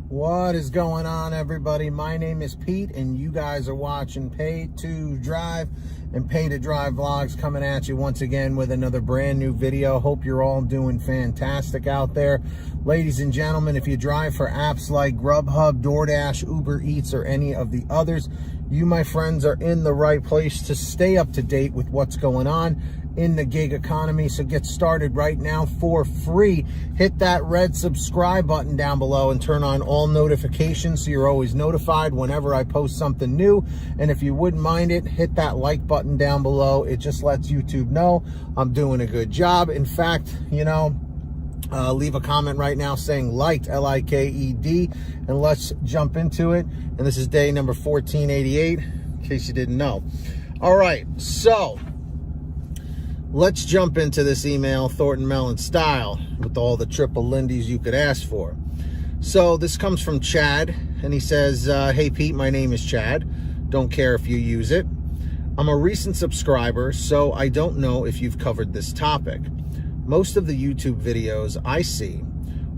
What is going on, everybody? My name is Pete, and you guys are watching Pay to Drive and Pay to Drive vlogs, coming at you once again with another brand new video. Hope you're all doing fantastic out there. Ladies and gentlemen, if you drive for apps like GrubHub, DoorDash, Uber Eats, or any of the others, you, my friends, are in the right place to stay up to date with what's going on in the gig economy. So get started right now for free. Hit that red subscribe button down below and turn on all notifications so you're always notified whenever I post something new. And if you wouldn't mind it, hit that like button down below. It just lets YouTube know I'm doing a good job. In fact, leave a comment right now saying liked, L-I-K-E-D, and let's jump into it. And this is day number 1488, in case you didn't know. All right, so let's jump into this email, Thornton Mellon style, with all the triple Lindy's you could ask for. So this comes from Chad, and he says, hey Pete, my name is Chad. Don't care if you use it. I'm a recent subscriber, so I don't know if you've covered this topic. Most of the YouTube videos I see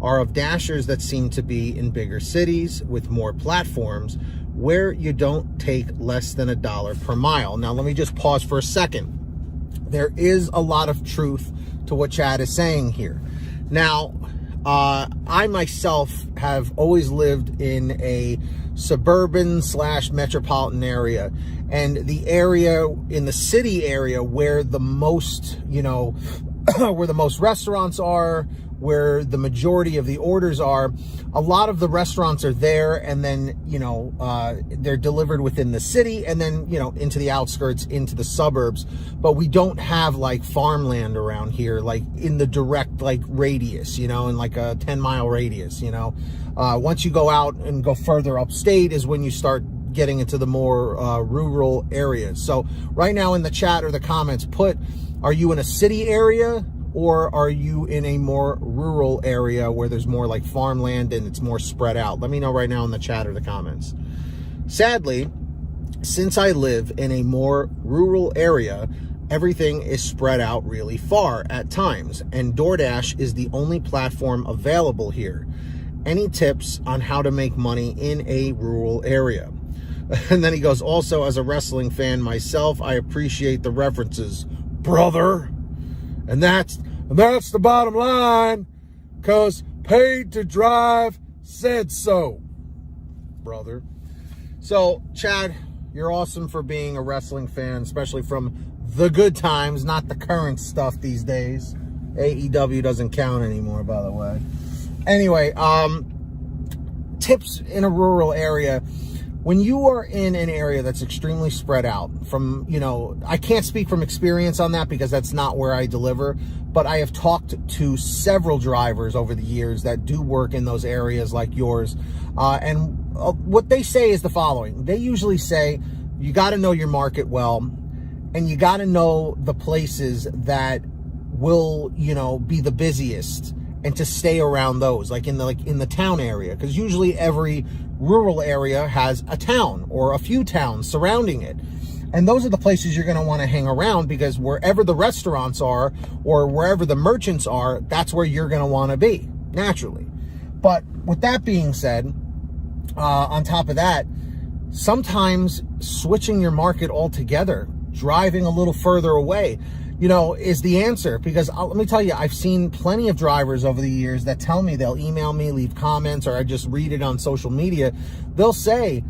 are of dashers that seem to be in bigger cities with more platforms where you don't take less than $1 per mile. Now, let me just pause for a second. There is a lot of truth to what Chad is saying here. Now, I myself have always lived in a suburban / metropolitan area, and the area in the city area where the most, where the most restaurants are, where the majority of the orders are, a lot of the restaurants are there, and then, they're delivered within the city, and then, into the outskirts, into the suburbs. But we don't have like farmland around here, like in the direct radius, in like a 10-mile radius, Once you go out and go further upstate is when you start getting into the more rural areas. So right now in the chat or the comments, are you in a city area, or are you in a more rural area where there's more like farmland and it's more spread out? Let me know right now in the chat or the comments. Sadly, since I live in a more rural area, everything is spread out really far at times, and DoorDash is the only platform available here. Any tips on how to make money in a rural area? And then he goes, also, as a wrestling fan myself, I appreciate the references, brother. And that's the bottom line, because Paid to Drive said so, brother. So, Chad, you're awesome for being a wrestling fan, especially from the good times, not the current stuff these days. AEW doesn't count anymore, by the way. Anyway, tips in a rural area. When you are in an area that's extremely spread out from, I can't speak from experience on that because that's not where I deliver, but I have talked to several drivers over the years that do work in those areas like yours. And what they say is the following. They usually say, you got to know your market well, and you got to know the places that will, be the busiest, and to stay around those, like in the town area, because usually every rural area has a town or a few towns surrounding it. And those are the places you're going to want to hang around, because wherever the restaurants are or wherever the merchants are, that's where you're going to want to be, naturally. But with that being said, on top of that, sometimes switching your market altogether, driving a little further away, is the answer. Because let me tell you, I've seen plenty of drivers over the years that tell me, they'll email me, leave comments, or I just read it on social media. They'll say,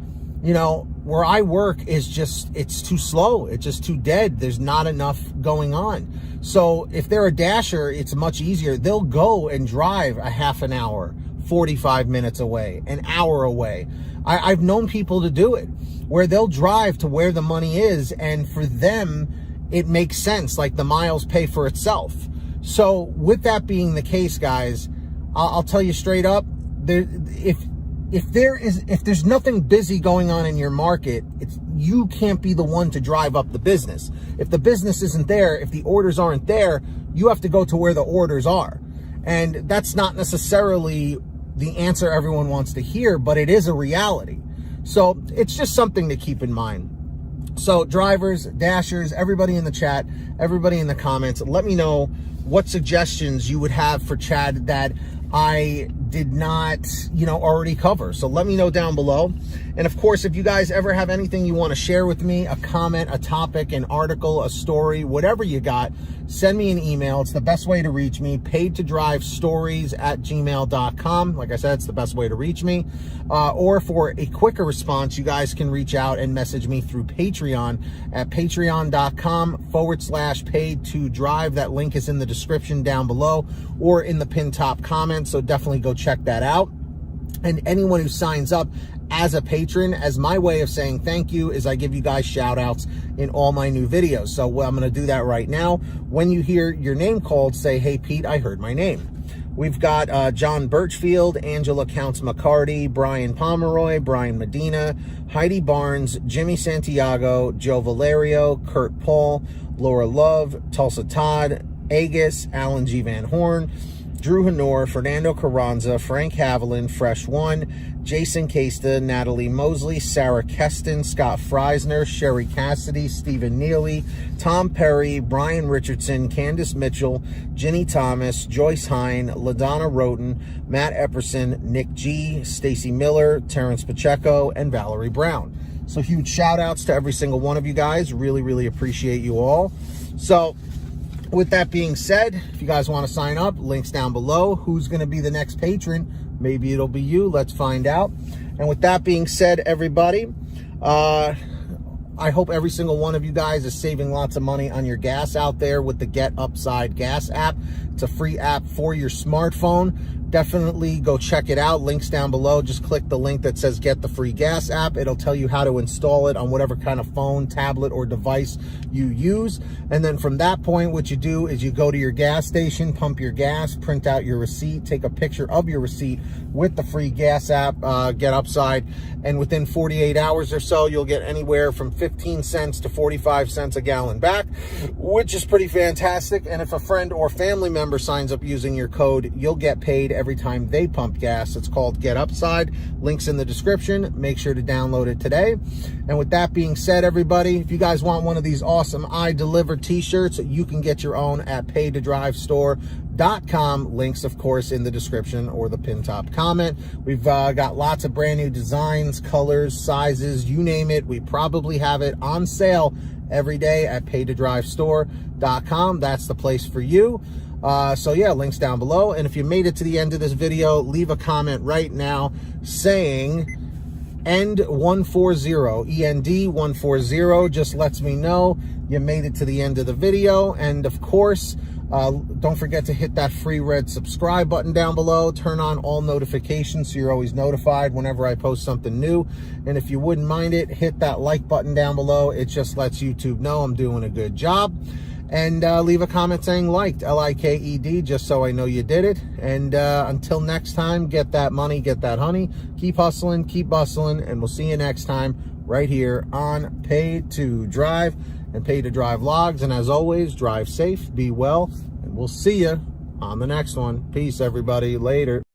where I work it's too slow. It's just too dead. There's not enough going on. So if they're a dasher, it's much easier. They'll go and drive a half an hour, 45 minutes away, an hour away. I've known people to do it, where they'll drive to where the money is, and for them, it makes sense. Like, the miles pay for itself. So with that being the case, guys, I'll tell you straight up, if there's nothing busy going on in your market, you can't be the one to drive up the business. If the business isn't there, if the orders aren't there, you have to go to where the orders are. And that's not necessarily the answer everyone wants to hear, but it is a reality. So it's just something to keep in mind. So drivers, dashers, everybody in the chat, everybody in the comments, let me know what suggestions you would have for Chad that I did not, already cover. So let me know down below. And of course, if you guys ever have anything you want to share with me, a comment, a topic, an article, a story, whatever you got, send me an email. It's the best way to reach me, paidtodrivestories@gmail.com. Like I said, it's the best way to reach me. Or for a quicker response, you guys can reach out and message me through Patreon at patreon.com/paidtodrive. That link is in the description down below or in the pinned top comment. So definitely go check that out. And anyone who signs up as a patron, as my way of saying thank you, is I give you guys shout outs in all my new videos. So I'm going to do that right now. When you hear your name called, say, "Hey Pete, I heard my name." We've got John Birchfield, Angela Counts McCarty, Brian Pomeroy, Brian Medina, Heidi Barnes, Jimmy Santiago, Joe Valerio, Kurt Paul, Laura Love, Tulsa Todd, Agus, Alan G. Van Horn, Drew Honor, Fernando Carranza, Frank Haviland, Fresh One, Jason Casta, Natalie Mosley, Sarah Keston, Scott Freisner, Sherry Cassidy, Stephen Neely, Tom Perry, Brian Richardson, Candace Mitchell, Ginny Thomas, Joyce Hine, LaDonna Roten, Matt Epperson, Nick G, Stacy Miller, Terrence Pacheco, and Valerie Brown. So huge shout outs to every single one of you guys. Really, really appreciate you all. So with that being said, if you guys want to sign up, links down below. Who's going to be the next patron? Maybe it'll be you. Let's find out. And with that being said, everybody, I hope every single one of you guys is saving lots of money on your gas out there with the Get Upside Gas app. It's a free app for your smartphone. Definitely go check it out. Links down below. Just click the link that says Get the Free Gas app. It'll tell you how to install it on whatever kind of phone, tablet, or device you use. And then from that point, what you do is you go to your gas station, pump your gas, print out your receipt, take a picture of your receipt with the free gas app, Get Upside. And within 48 hours or so, you'll get anywhere from 15 cents to 45 cents a gallon back, which is pretty fantastic. And if a friend or family member signs up using your code, you'll get paid every time they pump gas. It's called Get Upside. Links in the description. Make sure to download it today. And with that being said, everybody, if you guys want one of these awesome I Deliver t-shirts, you can get your own at paidtodrivestore.com. Links, of course, in the description or the pinned top comment. We've got lots of brand new designs, colors, sizes, you name it. We probably have it on sale every day at paidtodrivestore.com. That's the place for you. So yeah, links down below. And if you made it to the end of this video, leave a comment right now saying END140, END140. Just lets me know you made it to the end of the video. And of course, don't forget to hit that free red subscribe button down below. Turn on all notifications so you're always notified whenever I post something new. And if you wouldn't mind it, hit that like button down below. It just lets YouTube know I'm doing a good job. And leave a comment saying liked, LIKED, just so I know you did it. And until next time, get that money, get that honey. Keep hustling, keep bustling, and we'll see you next time right here on Paid to Drive and Paid to Drive Vlogs. And as always, drive safe, be well, and we'll see you on the next one. Peace, everybody. Later.